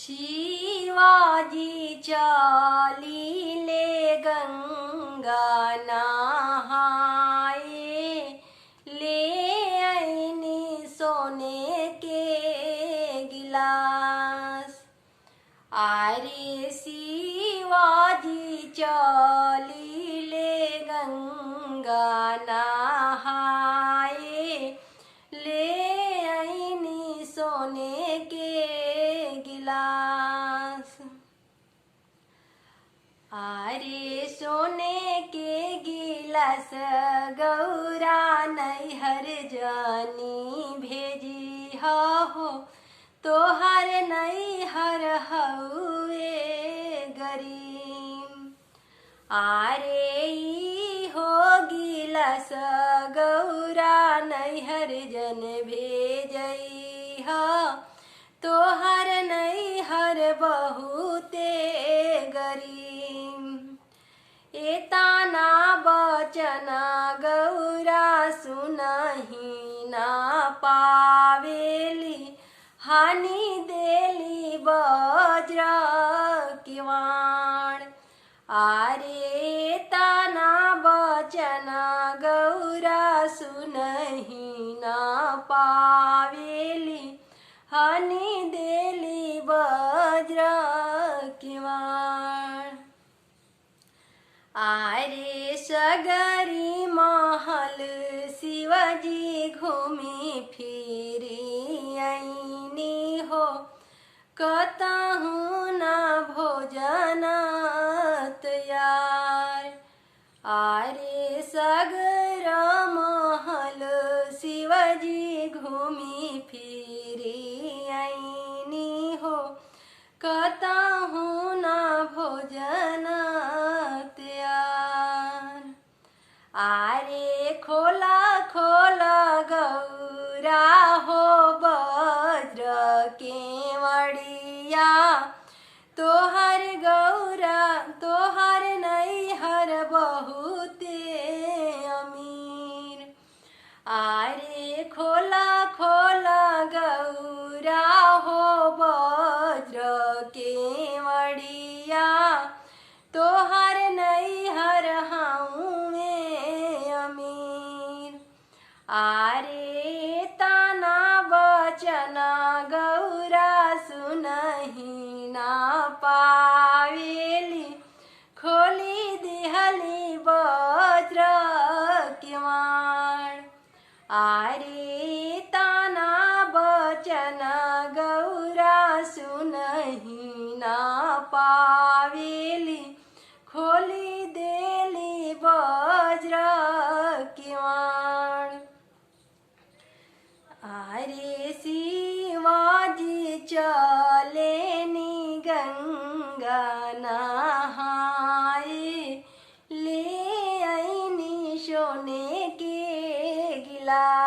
शिवाजी चलिले गंगा नहाए, ले आईनी सोने के गिलास। अरे शिवाजी चलिले गंगा नहाए, ले आईनी सोने के गिलास। अरे सोने के गिलास गौरा नैहर जानी भेजी हो, तोहर नैहर हउए गरीब। अरे ई हो गिलास गौरा नैहर जन भेजई हो, तोहर नैहर बहुते गरीब। एताना बचना गौरा सुनही ना पावेली, हानि देली वज्र किवाण। अरे ताना बचना गौरा सुनही ना पावेली, हानि देली वज्र किवाण। अरे सगरी महल शिवजी घूमी फिरी आईनी हो, कतहु न भोजन तैयार। अरे सगर महल शिवजी घूमी फिरी आईनी हो, कतहु न भोजन तैयार। अरे खोला खोला गौरा हो वज्र केवड़िया, तोहर गौरा तोहर नैहर बहुते अमीर। अरे खोला खोला गौरा हो वज्र केवड़िया, तोहर नैहर हउए अमीर। अरे ताना बचना गौरा सुनही ना पावेली, खोली दिहली वज्र किवाण। अरे ताना बचना गौरा सुनही ना पावेली, खोली देली वज्र किवाण। अरे शिवाजी चलेनी गंगा नहाए, ले आईनी सोने के गिलास।